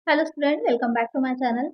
Hello student, welcome back to my channel.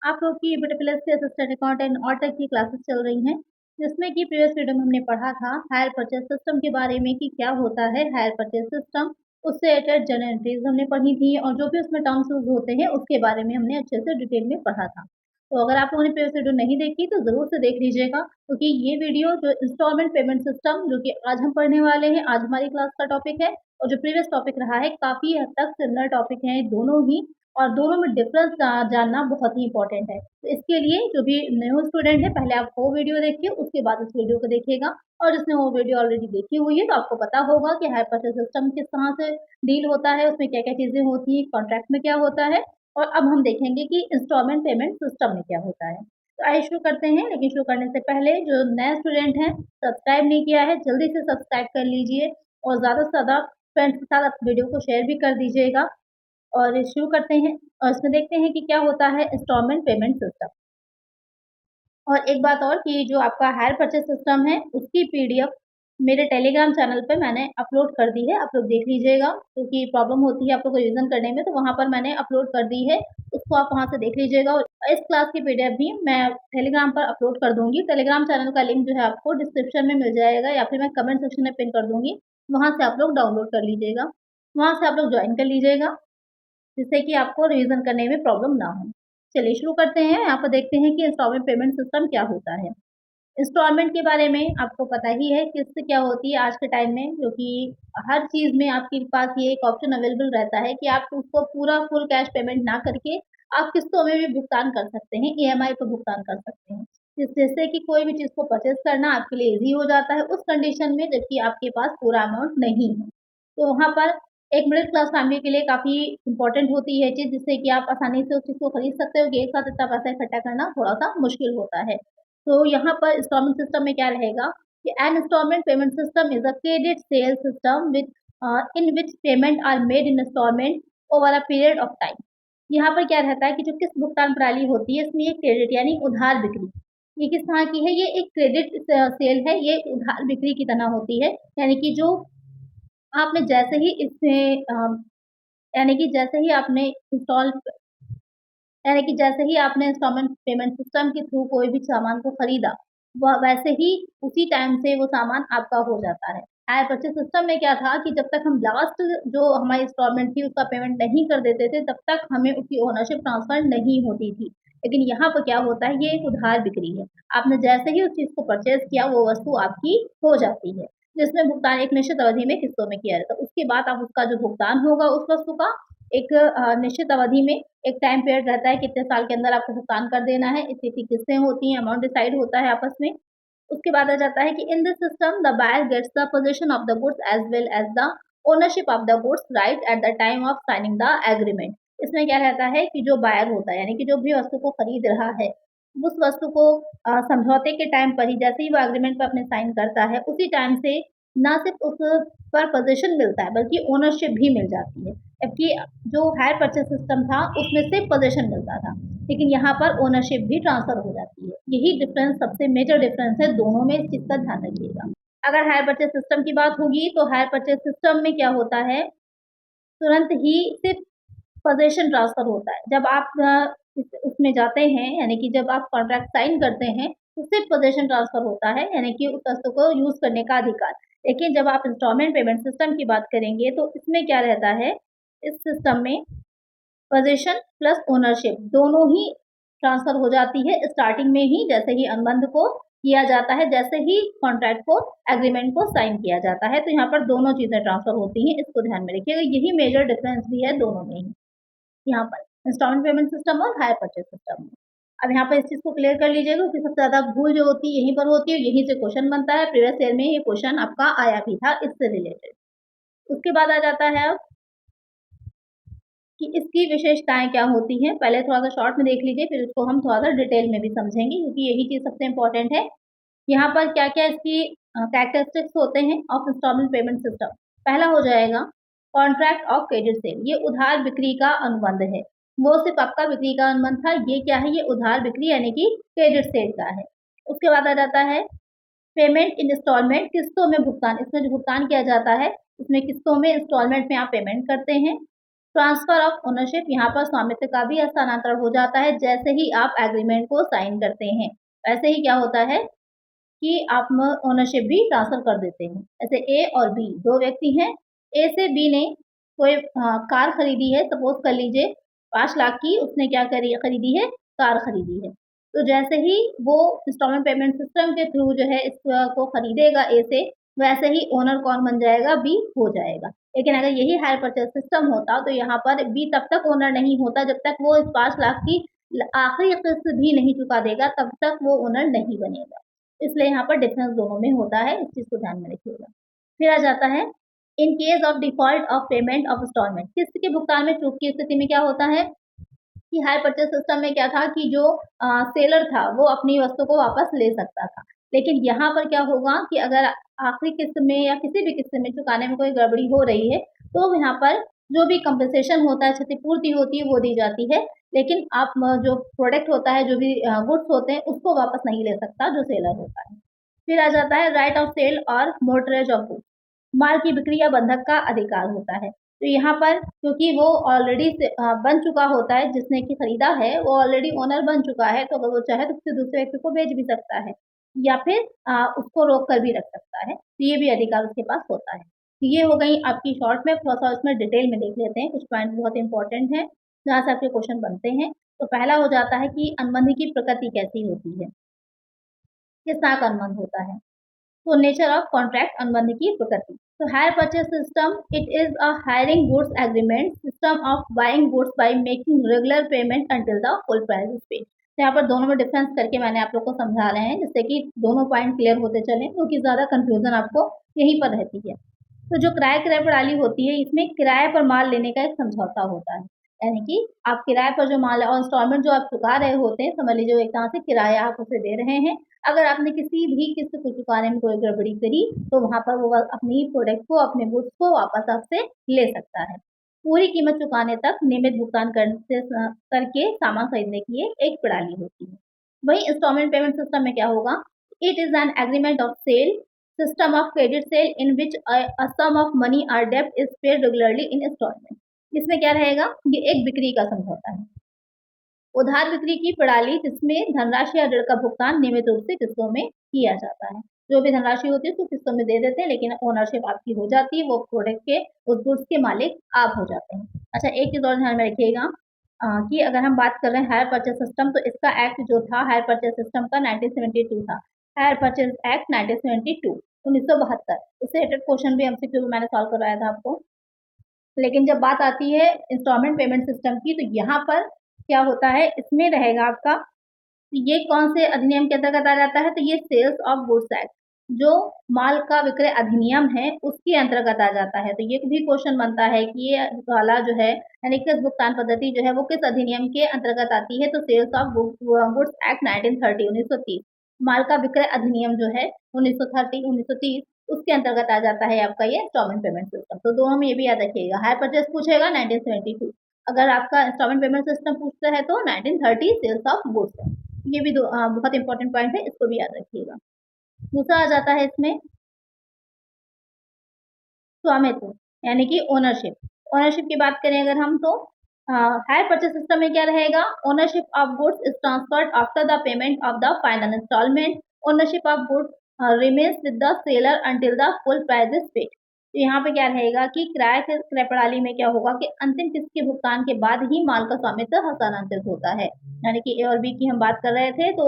आप लोग की BTech प्लस से असिस्टेंट अकाउंटेंट और तक की क्लासेस चल रही हैं, जिसमें कि प्रीवियस वीडियो में हमने पढ़ा था हायर परचेज सिस्टम के बारे में कि क्या होता है हायर परचेज सिस्टम। उससे रिलेटेड जनरल एंट्रीज हमने पढ़ी थी और जो भी उसमें टर्म्स यूज होते हैं उसके बारे में हमने अच्छे से डिटेल में पढ़ा था। तो अगर आप लोगों ने प्रीवियस वीडियो नहीं देखी तो ज़रूर से देख लीजिएगा, क्योंकि ये वीडियो जो इंस्टॉलमेंट पेमेंट सिस्टम जो कि आज हम पढ़ने वाले हैं, आज हमारी क्लास का टॉपिक है और जो प्रीवियस टॉपिक रहा है काफ़ी हद तक सिमिलर टॉपिक हैं दोनों ही, और दोनों में डिफरेंस जानना बहुत ही इंपॉर्टेंट है। तो इसके लिए जो भी न्यू स्टूडेंट है, पहले आप वो वीडियो देखिए, उसके बाद इस वीडियो को देखिएगा। और जिसने वो वीडियो ऑलरेडी देखी हुई है तो आपको पता होगा कि हायर परचेज सिस्टम किस तरह से डील होता है, उसमें क्या क्या चीज़ें होती हैं, कॉन्ट्रैक्ट में क्या होता है। और अब हम देखेंगे कि इंस्टॉलमेंट पेमेंट सिस्टम में क्या होता है। तो आइए शुरू करते हैं, लेकिन शुरू करने से पहले जो नए स्टूडेंट हैं, सब्सक्राइब नहीं किया है जल्दी से सब्सक्राइब कर लीजिए और ज़्यादा से ज़्यादा फ्रेंड्स के साथ वीडियो को शेयर भी कर दीजिएगा। और शुरू करते हैं और इसमें देखते हैं कि क्या होता है इंस्टॉलमेंट पेमेंट सिस्टम। और एक बात और कि जो आपका हायर परचेज सिस्टम है उसकी पीडीएफ मेरे टेलीग्राम चैनल पे मैंने अपलोड कर दी है, आप लोग देख लीजिएगा, क्योंकि प्रॉब्लम होती है आप लोग को रिवीजन करने में, तो वहाँ पर मैंने अपलोड कर दी है, उसको आप वहाँ से देख लीजिएगा। और इस क्लास की पीडीएफ भी मैं टेलीग्राम पर अपलोड कर दूंगी। टेलीग्राम चैनल का लिंक जो है आपको डिस्क्रिप्शन में मिल जाएगा या फिर मैं कमेंट सेक्शन में पिन कर दूंगी, वहाँ से आप लोग डाउनलोड कर लीजिएगा, वहाँ से आप लोग ज्वाइन कर लीजिएगा, जिससे कि आपको रिवीजन करने में प्रॉब्लम ना हो। चलिए शुरू करते हैं। यहाँ पर देखते हैं कि इंस्टॉलमेंट पेमेंट सिस्टम क्या होता है। इंस्टॉलमेंट के बारे में आपको पता ही है कि इससे क्या होती है आज के टाइम में, क्योंकि हर चीज़ में आपके पास ये एक ऑप्शन अवेलेबल रहता है कि आप उसको पूरा फुल कैश पेमेंट ना करके आप किस्तों में भी भुगतान कर सकते हैं, ईएमआई पर भुगतान कर सकते हैं। जिससे कि कोई भी चीज़ को परचेज करना आपके लिए ईजी हो जाता है उस कंडीशन में जबकि आपके पास पूरा अमाउंट नहीं है। तो वहाँ पर एक मिडिल क्लास फैमिली के लिए काफ़ी इंपॉर्टेंट होती है चीज़, जिससे कि आप आसानी से उस चीज़ को खरीद सकते हो कि एक साथ इतना पैसा इकट्ठा करना थोड़ा-सा मुश्किल होता है। तो यहाँ पर इंस्टॉलमेंट सिस्टम में क्या रहेगा कि an installment payment system is a credit sale system within which payment are made in installment over a period of time. यहाँ पर क्या रहता है कि जो किस्त भुगतान प्रणाली होती है इसमें ये क्रेडिट यानी उधार बिक्री, ये किस तरह की है, ये एक क्रेडिट सेल है, ये उधार बिक्री की तरह होती है। यानी कि जो आपने जैसे ही इसमें यानी कि जैसे ही आपने इंस्टॉल यानी कि जैसे ही आपने इंस्टॉलमेंट पेमेंट सिस्टम के थ्रू कोई भी सामान को खरीदा, वह वैसे ही उसी टाइम से वो सामान आपका हो जाता है। हायर परचेज सिस्टम में क्या था कि जब तक हम लास्ट जो हमारी इंस्टॉलमेंट थी उसका पेमेंट नहीं कर देते थे तब तक हमें उसकी ओनरशिप ट्रांसफर नहीं होती थी। लेकिन यहाँ पर क्या होता है, ये एक उधार बिक्री है। आपने जैसे ही उस चीज़ को परचेज़ किया वो वस्तु आपकी हो जाती है, जिसमें भुगतान एक निश्चित अवधि में किस्तों में किया जाता है। उसके बाद आप उसका जो भुगतान होगा उस वस्तु का एक निश्चित अवधि में एक टाइम पीरियड रहता है, कितने साल के अंदर आपको भुगतान कर देना है, इतनी किस्तें होती हैं, अमाउंट डिसाइड होता है आपस में। उसके बाद आ जाता है कि in this system the buyer gets the position of the goods as well as the ownership of the goods right at the time of signing the agreement. इसमें क्या रहता है कि जो बायर होता है यानी कि जो भी वस्तु को खरीद रहा है, उस वस्तु को समझौते के टाइम पर ही जैसे ही वो एग्रीमेंट पर अपने साइन करता है उसी टाइम से ना सिर्फ उस पर पोजीशन मिलता है बल्कि ओनरशिप भी मिल जाती है। जबकि जो हायर परचेज सिस्टम था उसमें सिर्फ पोजीशन मिलता था, लेकिन यहाँ पर ओनरशिप भी ट्रांसफर हो जाती है। यही डिफरेंस सबसे मेजर डिफरेंस है दोनों में, इस चीज़ का ध्यान रखिएगा। अगर हायर परचेज सिस्टम की बात होगी तो हायर परचेज सिस्टम में क्या होता है, तुरंत ही सिर्फ पोजीशन ट्रांसफर होता है। जब आप उसमें जाते हैं यानी कि जब आप कॉन्ट्रैक्ट साइन करते हैं तो सिर्फ पोजीशन ट्रांसफर होता है, यानी कि उस वस्तु को यूज़ करने का अधिकार। लेकिन जब आप इंस्टॉलमेंट पेमेंट सिस्टम की बात करेंगे तो इसमें क्या रहता है, इस सिस्टम में पोजीशन प्लस ओनरशिप दोनों ही ट्रांसफर हो जाती है स्टार्टिंग में ही, जैसे ही अनुबंध को किया जाता है, जैसे ही कॉन्ट्रैक्ट को एग्रीमेंट को साइन किया जाता है, तो यहाँ पर दोनों चीज़ें ट्रांसफर होती हैं, इसको ध्यान में रखिएगा। यही मेजर डिफरेंस भी है दोनों में ही, यहाँ पर इंस्टॉलमेंट पेमेंट सिस्टम और हायर परचेज सिस्टम में। अब यहाँ पर इस चीज़ को क्लियर कर लीजिएगा कि सबसे ज़्यादा भूल जो होती है यहीं पर होती है, यहीं से क्वेश्चन बनता है। प्रीवियस ईयर में ये क्वेश्चन आपका आया भी था इससे रिलेटेड। उसके बाद आ जाता है अब कि इसकी विशेषताएँ क्या होती हैं। पहले थोड़ा-सा शॉर्ट में देख लीजिए, फिर इसको हम थोड़ा-सा डिटेल में भी समझेंगे, क्योंकि यही चीज़ सबसे इम्पोर्टेंट है। यहाँ पर क्या-क्या इसकी कैरेक्टरिस्टिक्स होते हैं ऑफ इंस्टॉलमेंट पेमेंट सिस्टम। पहला हो जाएगा कॉन्ट्रैक्ट ऑफ क्रेडिट सेल, ये उधार बिक्री का अनुबंध है। वो सिर्फ़ आपका बिक्री का अनुबंध था, ये क्या है, ये उधार बिक्री यानी कि क्रेडिट सेल का है। उसके बाद आ जाता है पेमेंट इन इंस्टॉलमेंट, किस्तों में भुगतान। इसमें जो भुगतान किया जाता है, इसमें किस्तों में इंस्टॉलमेंट में आप पेमेंट करते हैं। ट्रांसफर ऑफ ओनरशिप, यहाँ पर स्वामित्व का भी हस्तांतरण हो जाता है जैसे ही आप एग्रीमेंट को साइन करते हैं। वैसे ही क्या होता है कि आप ओनरशिप भी ट्रांसफर कर देते हैं। ऐसे ए और बी दो व्यक्ति हैं, ए से बी ने कोई कार खरीदी है, सपोज कर लीजिए 5 लाख की उसने क्या खरीदी है, कार खरीदी है। तो जैसे ही वो इंस्टॉलमेंट पेमेंट सिस्टम के थ्रू जो है इसको खरीदेगा ए से, वैसे ही ओनर कौन बन जाएगा, बी हो जाएगा। लेकिन अगर यही हायर परचेज सिस्टम होता तो यहाँ पर बी तब तक ओनर नहीं होता जब तक वो इस 5 लाख की आखिरी किस्त भी नहीं चुका देगा, तब तक वो ओनर नहीं बनेगा। इसलिए यहाँ पर डिफरेंस दोनों में होता है, इस चीज को ध्यान में रखिएगा। फिर आ जाता है in case of default of payment of installment, किस्त के भुगतान में चूक की स्थिति में क्या होता है कि हायर परचेज सिस्टम में क्या था कि जो सेलर था वो अपनी वस्तु को वापस ले सकता था। लेकिन यहाँ पर क्या होगा कि अगर आखिरी किस्त में या किसी भी किस्त में चुकाने में कोई गड़बड़ी हो रही है तो यहाँ पर जो भी कंपनसेशन होता है, क्षतिपूर्ति होती है, वो दी जाती है। लेकिन आप जो प्रोडक्ट होता है, जो भी गुड्स होते हैं, उसको वापस नहीं ले सकता जो सेलर होता है। फिर आ जाता है राइट ऑफ सेल और मोर्टरेज ऑफ गुड्स, माल की बिक्री या बंधक का अधिकार होता है। तो यहाँ पर क्योंकि वो ऑलरेडी बन चुका होता है, जिसने कि खरीदा है वो ऑलरेडी ओनर बन चुका है, तो अगर वो चाहे तो किसी दूसरे व्यक्ति को बेच भी सकता है या फिर उसको रोक कर भी रख सकता है, तो ये भी अधिकार उसके पास होता है। तो ये हो गई आपकी शॉर्ट में, थोड़ा सा इसमें डिटेल में देख लेते हैं, कुछ पॉइंट बहुत इंपॉर्टेंट है जहाँ से आपके क्वेश्चन बनते हैं। तो पहला हो जाता है कि अनुबंध की प्रकृति कैसी होती है, किस तरह का अनुबंध होता है। तो नेचर ऑफ कॉन्ट्रैक्ट, अनुबंध की प्रकृति। तो hire purchase system it is a hiring goods agreement system of buying goods by making regular payment until the full price is paid. तो यहाँ पर दोनों में डिफरेंस करके मैंने आप लोग को समझा रहे हैं जिससे कि दोनों पॉइंट क्लियर होते चले, क्योंकि ज्यादा कंफ्यूजन आपको यहीं पर रहती है। तो जो किराए क्रय प्रणाली होती है, इसमें किराए पर माल लेने का एक समझौता होता है, यानी कि आप किराए पर जो माल है और इंस्टॉलमेंट जो आप चुका रहे होते हैं, समझ लीजिए एक तरह से किराया आप उसे दे रहे हैं। अगर आपने किसी भी किस्त को चुकाने में कोई गड़बड़ी करी तो वहां पर वो अपनी प्रोडक्ट को, अपने गुड्स को वापस आपसे ले सकता है। पूरी कीमत चुकाने तक नियमित भुगतान करके सामान खरीदने की एक प्रणाली होती है। वही इंस्टॉलमेंट पेमेंट सिस्टम में क्या होगा, it is an agreement of sale system of credit sale in which a sum of money or डेब्ट is paid regularly in instalment. इसमें क्या रहेगा, ये एक बिक्री का समझौता है, उधार बिक्री की प्रणाली जिसमें धनराशि या ऋण का भुगतान नियमित रूप से किस्तों में किया जाता है। जो भी धनराशि होती है उसको किस्तों में दे देते हैं, लेकिन ओनरशिप आपकी हो जाती है, वो प्रोडक्ट के, उस गुड्स के मालिक आप हो जाते हैं। अच्छा, एक चीज और ध्यान में रखिएगा कि अगर हम बात कर रहे हैं हायर परचेज सिस्टम, तो इसका एक्ट जो था हायर परचेज सिस्टम का 1972 था, हायर परचेज एक्ट 1972 1972। इससे रिलेटेड क्वेश्चन भी एमसीक्यू में मैंने सॉल्व करवाया था आपको। लेकिन जब बात आती है इंस्टॉलमेंट पेमेंट सिस्टम की, तो यहाँ पर क्या होता है, इसमें रहेगा आपका, तो ये कौन से अधिनियम के अंतर्गत आ जाता है, तो ये सेल्स ऑफ गुड्स एक्ट, जो माल का विक्रय अधिनियम है उसके अंतर्गत आ जाता है। तो ये भी क्वेश्चन बनता है कि ये वाला जो है, यानी किस भुगतान पद्धति जो है वो किस अधिनियम के अंतर्गत आती है, तो सेल्स ऑफ गुड्स एक्ट 1930 माल का विक्रय अधिनियम जो है 1930 उसके अंतर्गत आ जाता है आपका ये इंस्टॉलमेंट पेमेंट सिस्टम। तो दोनों में ये भी याद रखिएगा, हायर परचेज पूछेगा 1972, अगर आपका इंस्टॉलमेंट पेमेंट सिस्टम पूछता है तो 1930 सेल्स ऑफ गुड्स है। ये भी बहुत इंपॉर्टेंट पॉइंट है, इसको भी याद रखिएगा। दूसरा आ जाता है इसमें स्वामित्व, यानी कि ओनरशिप। ओनरशिप की बात करें अगर हम, तो हायर परचेज सिस्टम में क्या रहेगा, ownership of goods is transferred after the payment of the final installment, ownership of goods remains with the seller until the full price is paid. तो यहाँ पे क्या रहेगा कि क्रय प्रणाली में क्या होगा कि अंतिम किस्त के भुगतान के बाद ही माल का स्वामित्व हस्तांतरित होता है। यानी कि ए और बी की हम बात कर रहे थे, तो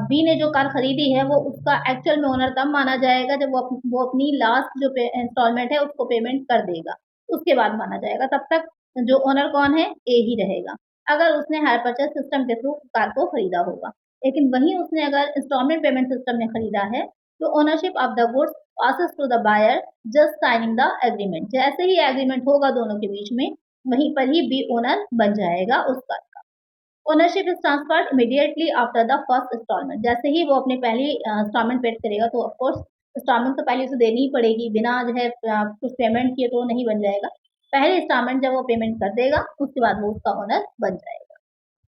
बी ने जो कार खरीदी है वो उसका एक्चुअल में ओनर तब माना जाएगा जब वो अपनी लास्ट जो इंस्टॉलमेंट है उसको पेमेंट कर देगा, उसके बाद माना जाएगा। तब तक जो ओनर कौन है, ए ही रहेगा, अगर उसने हायर परचेज सिस्टम के थ्रू कार को खरीदा होगा। लेकिन वहीं उसने अगर इंस्टॉलमेंट पेमेंट सिस्टम में खरीदा है तो ownership of the goods passes to the buyer just signing the agreement। जैसे ही एग्रीमेंट होगा दोनों के बीच में, वहीं पर ही बी ओनर बन जाएगा उस कार का। Ownership is transferred immediately after the first installment. जैसे ही वो अपनी पहली इंस्टॉलमेंट पेड करेगा, तो ऑफकोर्स इंस्टॉलमेंट तो पहले उसे देनी ही पड़ेगी, बिना जो है कुछ पेमेंट किए तो नहीं बन जाएगा। पहले इंस्टॉलमेंट जब वो पेमेंट कर देगा उसके बाद वो उसका ओनर बन जाएगा।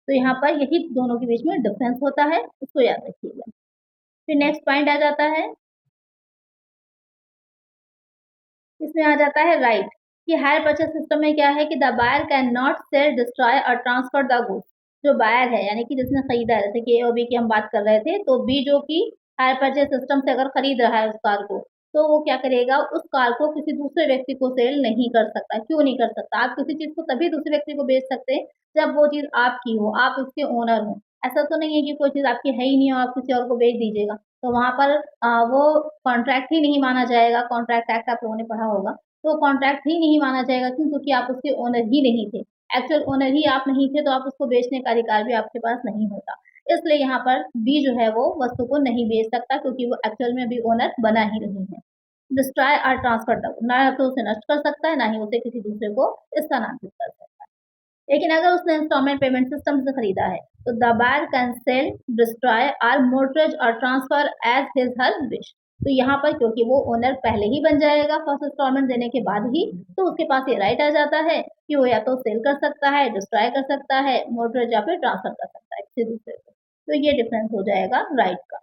तो यहाँ पर यही दोनों के बीच में डिफरेंस होता है, उसको याद रखिएगा। फिर नेक्स्ट पॉइंट आ जाता है, इसमें आ जाता है राइट, कि हायर परचेज सिस्टम में क्या है कि the buyer can not sell, destroy और ट्रांसफर द गुड्स। जो बायर है यानी कि जिसने खरीदा है, जैसे कि ए और बी की हम बात कर रहे थे, तो बी जो कि हायर परचेज सिस्टम से अगर खरीद रहा है उस कार को, तो वो क्या करेगा, उस कार को किसी दूसरे व्यक्ति को सेल नहीं कर सकता। क्यों नहीं कर सकता? आप किसी चीज को तभी दूसरे व्यक्ति को बेच सकते हैं जब वो चीज आपकी हो, आप उसके ओनर हो। ऐसा तो नहीं है कि कोई चीज आपकी है ही नहीं और आप किसी और को बेच दीजिएगा, तो वहां पर वो कॉन्ट्रैक्ट ही नहीं माना जाएगा। कॉन्ट्रैक्ट एक्ट आप लोगों ने पढ़ा होगा, तो कॉन्ट्रैक्ट ही नहीं माना जाएगा। क्यों? क्योंकि आप उसके ओनर ही नहीं थे, एक्चुअल ओनर ही आप नहीं थे, तो आप उसको बेचने का अधिकार भी आपके पास नहीं होता। इसलिए यहाँ पर बी जो है वो वस्तु को नहीं बेच सकता, क्योंकि वो एक्चुअल में अभी ओनर बना ही नहीं है। डिस्ट्रॉय और ट्रांसफर तक ना तो उसे नष्ट कर सकता है, ना ही उसे किसी दूसरे को स्थानांतरित कर सकता है। लेकिन अगर उसने इंस्टॉलमेंट पेमेंट सिस्टम से खरीदा है, तो the buyer can sell, destroy और मोर्टगेज और transfer as his her wish. तो यहाँ पर क्योंकि वो ओनर पहले ही बन जाएगा फर्स्ट इंस्टॉलमेंट देने के बाद ही, तो उसके पास ये राइट आ जाता है कि वो या तो सेल कर सकता है, डिस्ट्रॉय कर सकता है, मोर्टगेज या फिर ट्रांसफर कर सकता है किसी दूसरे को। तो ये डिफरेंस हो जाएगा राइट का।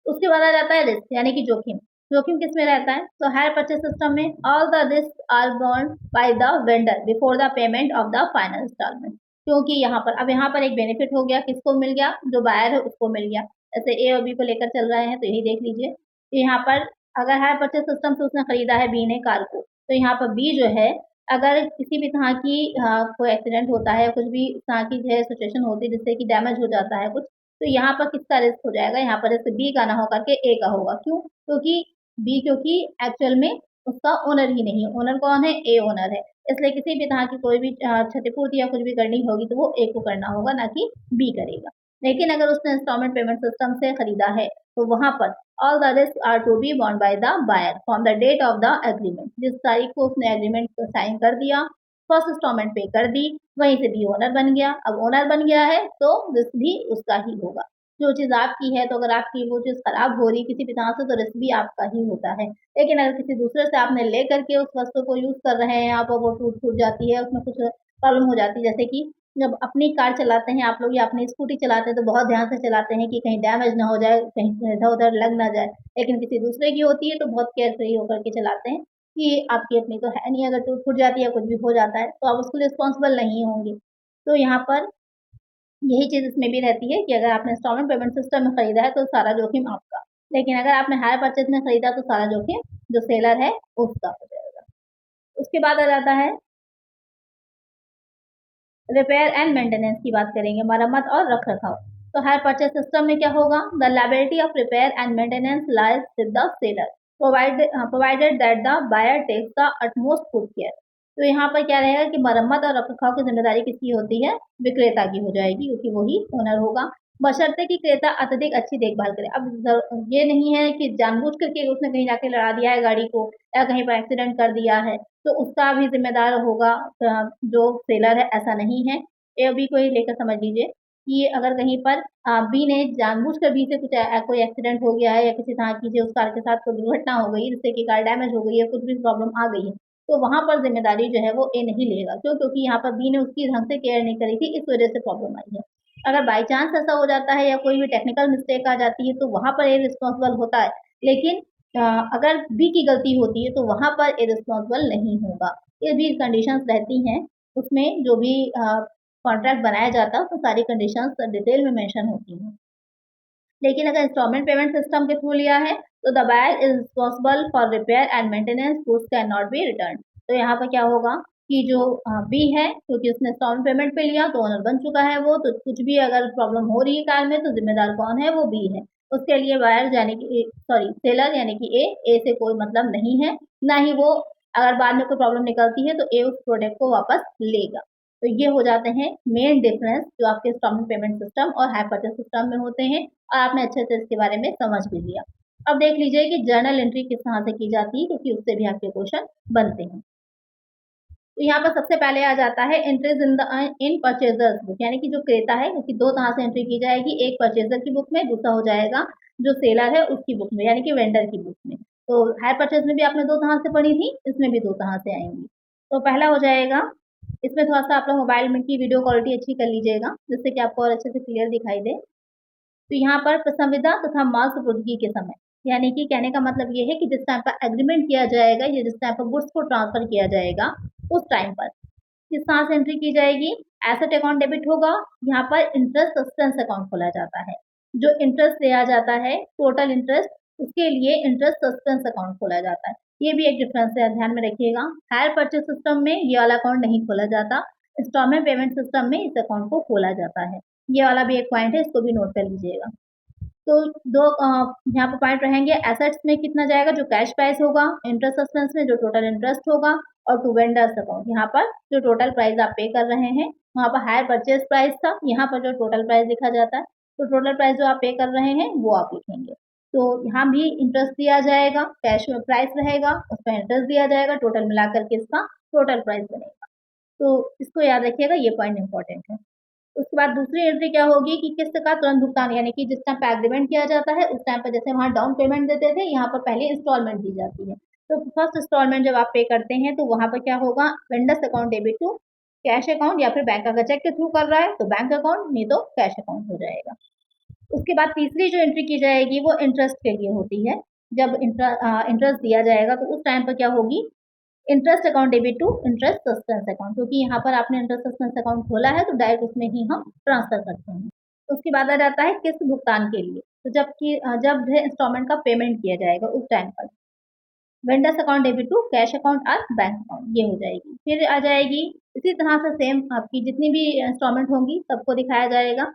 उसके बाद आ जाता है रिस्क यानी कि जोखिम। जोखिम किस में रहता है? तो हायर परचेज सिस्टम में all the risk are borne by the vendor before the payment of the final installment. क्योंकि यहाँ पर अब यहाँ पर एक बेनिफिट हो गया, किसको मिल गया? जो बायर है उसको मिल गया। जैसे ए और बी को लेकर चल रहे हैं, तो यही देख लीजिए। तो यहाँ पर अगर हायर परचेज सिस्टम से उसने खरीदा है बी ने कार को, तो यहाँ पर बी जो है, अगर किसी भी तरह की कोई एक्सीडेंट होता है, कुछ भी तरह की जो है सिचुएशन होती है जिससे कि डैमेज हो जाता है कुछ, तो यहाँ पर किसका रिस्क हो जाएगा? यहाँ पर रिस्क बी का ना होकर के ए का होगा। क्यों? क्योंकि बी क्योंकि एक्चुअल में उसका ओनर ही नहीं है। ओनर कौन है? ए ओनर है। इसलिए किसी भी तरह की कोई भी क्षतिपूर्ति या कुछ भी करनी होगी तो वो ए को करना होगा, ना कि बी करेगा। लेकिन अगर उसने इंस्टॉलमेंट पेमेंट सिस्टम से खरीदा है, तो वहां पर all the risk are to be borne by the buyer from the date of the agreement. जिस तारीख को उसने एग्रीमेंट को साइन कर दिया, फर्स्ट इंस्टॉलमेंट पे कर दी, वहीं से भी ओनर बन गया। अब ओनर बन गया है तो रिस्क भी उसका ही होगा। जो चीज़ आपकी है, तो अगर आपकी वो चीज़ खराब हो रही किसी भी तरह से, तो रिस्क भी आपका ही होता है। लेकिन अगर किसी दूसरे से आपने ले करके उस वस्तु को यूज़ कर रहे हैं आप, और वो टूट फूट जाती है, उसमें कुछ प्रॉब्लम हो जाती है, जैसे कि जब अपनी कार चलाते हैं आप लोग या अपनी स्कूटी चलाते हैं, तो बहुत ध्यान से चलाते हैं कि कहीं डैमेज ना हो जाए, कहीं इधर उधर लग ना जाए। लेकिन किसी दूसरे की होती है तो बहुत केयर फ्री होकर के चलाते हैं कि आपकी अपनी तो है नहीं, अगर टूट फूट जाती है, कुछ भी हो जाता है, तो आप उसके लिए रिस्पॉन्सिबल नहीं होंगे। तो यहाँ पर यही चीज़ इसमें भी रहती है कि अगर आपने इंस्टॉलमेंट पेमेंट सिस्टम में खरीदा है तो सारा जोखिम आपका। लेकिन अगर आपने हायर परचेज में खरीदा तो सारा जोखिम जो सेलर है उसका हो जाएगा। उसके बाद आ जाता है रिपेयर एंड मेंटेनेंस की बात करेंगे, मरम्मत और रखरखाव। तो हायर परचेज सिस्टम में क्या होगा? The liability of repair and maintenance lies with the seller provided that the buyer takes the utmost good care. तो यहाँ पर क्या रहेगा कि मरम्मत और रखरखाव की जिम्मेदारी किसकी होती है? विक्रेता की हो जाएगी, क्योंकि वही ओनर होगा। बशर्ते कि क्रेता अत्यधिक अच्छी देखभाल करे। अब ये नहीं है कि जानबूझ करके उसने कहीं जाके लड़ा दिया है गाड़ी को, या कहीं पर एक्सीडेंट कर दिया है, तो उसका भी जिम्मेदार होगा जो सेलर है, ऐसा नहीं है। ए बी को ही लेकर समझ लीजिए कि अगर कहीं पर बी ने जानबूझकर बी से कुछ कोई एक्सीडेंट हो गया है, या किसी तरह की जो उस कार के साथ कोई दुर्घटना हो गई जिससे कि कार डैमेज हो गई है, कुछ भी प्रॉब्लम आ गई है, तो वहां पर जिम्मेदारी जो है वो ए नहीं लेगा। क्यों? क्योंकि यहाँ पर बी ने उसकी ढंग से केयर नहीं करी थी, इस वजह से प्रॉब्लम आई है। अगर बाई चांस ऐसा हो जाता है या कोई भी टेक्निकल मिस्टेक आ जाती है, तो वहां पर ए रिस्पॉन्सिबल होता है। लेकिन अगर बी की गलती होती है तो वहां पर ए रिस्पॉन्सिबल नहीं होगा। ये भी कंडीशंस रहती हैं उसमें, जो भी कॉन्ट्रैक्ट बनाया जाता है, तो सारी कंडीशंस डिटेल में मेंशन होती हैं। लेकिन अगर इंस्टॉलमेंट पेमेंट सिस्टम के थ्रू लिया है, तो the buyer is responsible for repair and maintenance, goods can not be return. तो यहाँ पर क्या होगा कि जो बी है, क्योंकि उसने इंस्टॉलमेंट पेमेंट पे लिया तो ओनर बन चुका है वो, तो कुछ भी अगर प्रॉब्लम हो रही है कार में, तो जिम्मेदार कौन है? वो बी है। उसके लिए बायर यानी कि सॉरी सेलर यानी कि ए से कोई मतलब नहीं है, ना ही वो अगर बाद में कोई प्रॉब्लम निकलती है तो ए उस प्रोडक्ट को वापस लेगा। तो ये हो जाते हैं मेन डिफरेंस जो आपके इंस्टॉलमेंट पेमेंट सिस्टम और हायर परचेज सिस्टम में होते हैं, और आपने अच्छे से इसके बारे में समझ भी लिया। अब देख लीजिए कि जर्नल एंट्री किस तरह से की जाती है, क्योंकि उससे भी आपके क्वेश्चन बनते हैं। तो यहाँ पर सबसे पहले आ जाता है एंट्रीज इन परचेजर्स बुक, यानी कि जो क्रेता है उसकी दो तरह से एंट्री की जाएगी, एक परचेजर की बुक में, दूसरा हो जाएगा जो सेलर है उसकी बुक में, यानी कि वेंडर की बुक में। तो हायर परचेज में भी आपने दो तरह से पढ़ी थी, इसमें भी दो तरह से आएंगी। तो पहला हो जाएगा, इसमें थोड़ा सा आप लोग मोबाइल में की वीडियो क्वालिटी अच्छी कर लीजिएगा, जिससे कि आपको और अच्छे से क्लियर दिखाई दे। तो यहाँ पर संविदा तथा माल सुपुर्दगी के समय यानी कि कहने का मतलब ये है कि जिस टाइम पर एग्रीमेंट किया जाएगा या जिस टाइम पर गुड्स को ट्रांसफर किया जाएगा उस टाइम पर किस तरह से एंट्री की जाएगी। एसेट अकाउंट डेबिट होगा, यहाँ पर इंटरेस्ट सस्पेंस अकाउंट खोला जाता है। जो इंटरेस्ट दिया जाता है टोटल इंटरेस्ट, उसके लिए इंटरेस्ट सस्पेंस अकाउंट खोला जाता है। ये भी एक डिफरेंस है, ध्यान में रखिएगा। हायर परचेज सिस्टम में ये वाला अकाउंट नहीं खोला जाता, इंस्टॉलमेंट पेमेंट सिस्टम में इस अकाउंट को खोला जाता है। ये वाला भी एक पॉइंट है, इसको भी नोट कर लीजिएगा। तो दो यहाँ पे पॉइंट रहेंगे। एसेट्स में कितना जाएगा, जो कैश प्राइस होगा, इंटरेस्ट सस्पेंस में जो टोटल इंटरेस्ट होगा, और टू वेंडर्स अकाउंट यहाँ पर जो टोटल प्राइस आप पे कर रहे हैं। वहाँ पर हायर परचेज प्राइस था, यहाँ पर जो टोटल प्राइस लिखा जाता है, तो टोटल प्राइस जो आप पे कर रहे हैं वो आप लिखेंगे। तो यहाँ भी इंटरेस्ट दिया जाएगा, कैश प्राइस रहेगा, उस पर इंटरेस्ट दिया जाएगा, टोटल मिलाकर के इसका टोटल प्राइस बनेगा। तो इसको याद रखिएगा, ये पॉइंट इंपॉर्टेंट है। उसके बाद दूसरी एंट्री क्या होगी कि किस्त का तुरंत भुगतान, यानी कि जिस टाइम पे एग्रीमेंट किया जाता है उस टाइम पर जैसे वहाँ डाउन पेमेंट देते थे, यहाँ पर पहले इंस्टॉलमेंट दी जाती है। तो फर्स्ट इंस्टॉलमेंट जब आप पे करते हैं तो वहाँ पर क्या होगा, vendors account debit to cash account, या फिर बैंक अगर चेक के थ्रू कर रहा है तो बैंक अकाउंट, नहीं तो कैश अकाउंट हो जाएगा। उसके बाद तीसरी जो एंट्री की जाएगी वो इंटरेस्ट के लिए होती है। जब इंटरेस्ट दिया जाएगा तो उस टाइम पर क्या होगी, interest account debit to interest suspense account, क्योंकि यहाँ पर आपने इंटरेस्ट सस्पेंस अकाउंट खोला है तो डायरेक्ट उसमें ही हम ट्रांसफर करते हैं। उसके बाद आ जाता है किस्त भुगतान के लिए। तो जब इंस्टॉलमेंट का पेमेंट किया जाएगा उस टाइम पर vendors account debit to cash account और बैंक अकाउंट, ये हो जाएगी। फिर आ जाएगी इसी तरह से सेम आपकी जितनी भी इंस्टॉलमेंट होंगी सबको दिखाया जाएगा।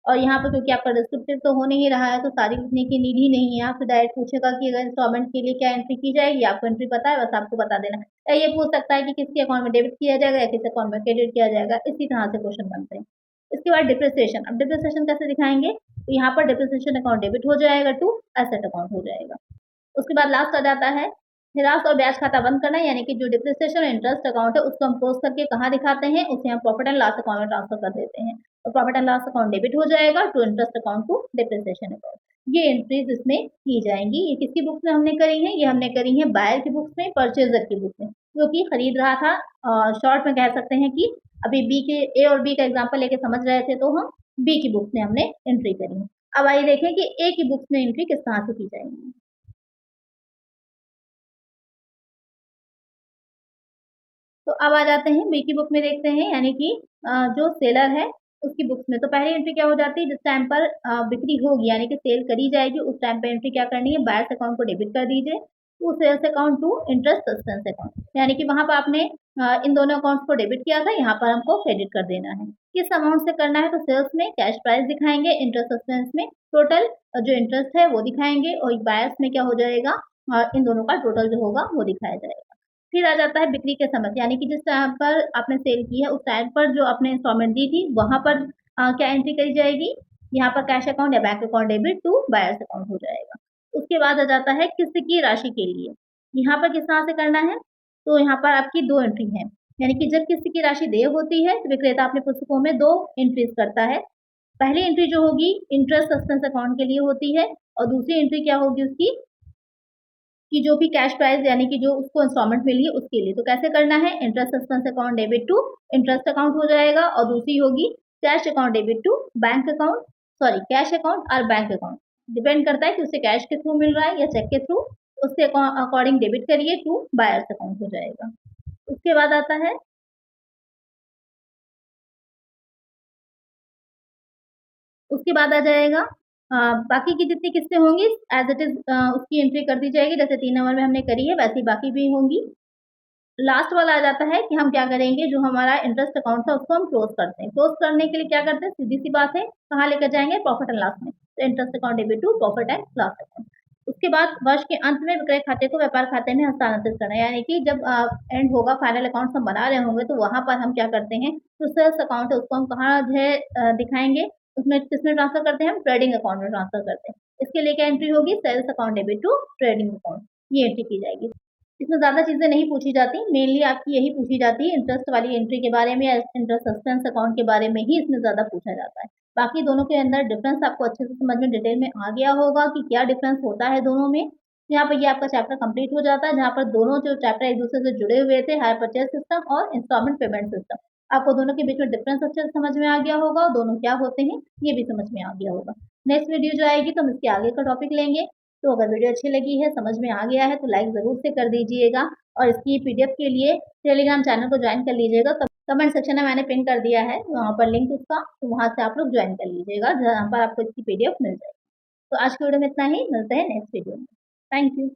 और यहाँ पर क्योंकि आपका डिस्क्रिप्टिव तो हो नहीं रहा है तो सारी लिखने की नीड ही नहीं है। आपसे डायरेक्ट पूछेगा कि अगर इंस्टॉलमेंट के लिए क्या एंट्री की जाएगी, आपको एंट्री पता है, बस आपको बता देना है। या ये पूछ सकता है कि किसके अकाउंट में डेबिट किया जाएगा या किस अकाउंट में क्रेडिट किया जाएगा, इसी तरह से क्वेश्चन बनते हैं। इसके बाद डिप्रिसिएशन। अब डिप्रिसिएशन कैसे दिखाएंगे, तो यहाँ पर डिप्रिसिएशन अकाउंट डेबिट हो जाएगा टू एसेट अकाउंट हो जाएगा। उसके बाद लास्ट आ जाता है निराश और ब्याज खाता बंद करना, यानी कि जो डिप्रिसिएशन और इंटरेस्ट अकाउंट है उसको हम क्लोज करके कहाँ दिखाते हैं, उसे हम प्रॉफिट एंड लॉस अकाउंट में ट्रांसफर कर देते हैं। तो profit and loss account debit हो जाएगा to interest account to depreciation account. ये एंट्रीज इसमें की जाएंगी। ये किसकी बुक्स में हमने करी है, ये हमने करी है बायर की बुक्स में, परचेजर की बुक में, जो कि खरीद रहा था। शॉर्ट में कह सकते हैं कि अभी बी के ए और बी का एग्जाम्पल लेके समझ रहे थे तो हम बी की बुक्स में हमने एंट्री करी है। अब आइए देखें कि ए की बुक्स में एंट्री किस तरह से की जाएगी। तो अब आ जाते हैं बी की बुक में, देखते हैं यानी कि जो सेलर है उसकी बुक्स में। तो पहली एंट्री क्या हो जाती है, जिस टाइम पर बिक्री होगी यानी कि सेल करी जाएगी उस टाइम पर एंट्री क्या करनी है, बायर्स अकाउंट को डेबिट कर दीजिए to sales account to interest suspense account, यानी कि वहां पर आपने इन दोनों अकाउंट्स को डेबिट किया था, यहाँ पर हमको क्रेडिट कर देना है। किस अमाउंट से करना है, तो सेल्स में कैश प्राइस दिखाएंगे, इंटरेस्ट सस्पेंस में टोटल जो इंटरेस्ट है वो दिखाएंगे, और बायर्स में क्या हो जाएगा, इन दोनों का टोटल जो होगा वो दिखाया जाएगा। फिर आ जाता है बिक्री के समय, यानी कि जिस टाइम पर आपने सेल की है उस टाइम पर जो आपने इंस्टॉलमेंट दी थी वहां पर क्या एंट्री करी जाएगी, यहाँ पर कैश अकाउंट या bank account debit to buyers account हो जाएगा। उसके बाद आ जाता है किस्त की राशि के लिए। यहाँ पर किस तरह से करना है, तो यहाँ पर आपकी दो एंट्री है, यानी कि जब किस्त की राशि देय होती है तो विक्रेता अपने पुस्तकों में दो एंट्रीज करता है। पहली एंट्री जो होगी इंटरेस्ट सस्पेंस अकाउंट के लिए होती है, और दूसरी एंट्री क्या होगी उसकी, कि जो भी कैश प्राइस यानी कि जो उसको इंस्टॉलमेंट मिली है उसके लिए। तो कैसे करना है, interest suspense account debit to interest account हो जाएगा, और दूसरी होगी cash account debit to bank account, sorry cash account और बैंक अकाउंट, डिपेंड करता है कि उसे कैश के थ्रू मिल रहा है या चेक के थ्रू, उसके अकॉर्डिंग डेबिट करिए टू बायर्स अकाउंट हो जाएगा। उसके बाद आता है, उसके बाद आ जाएगा बाकी की जितनी किस्तें होंगी एज इट इज उसकी एंट्री कर दी जाएगी, जैसे 3 नंबर में हमने करी है वैसे ही बाकी भी होंगी। लास्ट वाला आ जाता है कि हम क्या करेंगे, जो हमारा इंटरेस्ट अकाउंट था उसको हम क्लोज करते हैं। क्लोज करने के लिए क्या करते हैं, सीधी सी बात है, कहाँ लेकर जाएंगे, प्रॉफिट एंड लॉस में। तो interest account debit to profit and loss account. उसके बाद वर्ष के अंत में विक्रय खाते को व्यापार खाते में हस्तांतरित करना, यानी कि जब एंड होगा, फाइनल अकाउंट हम बना रहे होंगे तो वहां पर हम क्या करते हैं, जो सेल्स अकाउंट है उसको हम कहाँ जो है दिखाएंगे, उसमें किसमें ट्रांसफर करते हैं, हम ट्रेडिंग अकाउंट में ट्रांसफर करते हैं। इसके लिए क्या एंट्री होगी, sales account debit to trading account, ये एंट्री की जाएगी। इसमें ज़्यादा चीज़ें नहीं पूछी जाती, मेनली आपकी यही पूछी जाती है इंटरेस्ट वाली एंट्री के बारे में या इंटरेस्ट सस्पेंस अकाउंट के बारे में ही इसमें ज़्यादा पूछा जाता है। बाकी दोनों के अंदर डिफरेंस आपको अच्छे से समझ में डिटेल में आ गया होगा कि क्या डिफरेंस होता है दोनों में। यहाँ पर ये आपका चैप्टर कंप्लीट हो जाता है, जहाँ पर दोनों जो चैप्टर एक दूसरे से जुड़े हुए थे, हायर परचेज सिस्टम और इंस्टॉलमेंट पेमेंट सिस्टम, आपको दोनों के बीच में डिफरेंस अच्छे से समझ में आ गया होगा, और दोनों क्या होते हैं ये भी समझ में आ गया होगा। नेक्स्ट वीडियो जो आएगी तो हम इसके आगे का टॉपिक लेंगे। तो अगर वीडियो अच्छी लगी है, समझ में आ गया है तो लाइक ज़रूर से कर दीजिएगा और इसकी पीडीएफ के लिए टेलीग्राम चैनल को ज्वाइन कर लीजिएगा। कमेंट सेक्शन में मैंने पिन कर दिया है वहाँ पर लिंक उसका, तो वहाँ से आप लोग ज्वाइन कर लीजिएगा, जहाँ पर आपको इसकी पीडीएफ मिल जाएगी। तो आज की वीडियो में इतना ही, मिलते हैं नेक्स्ट वीडियो में। Thank you.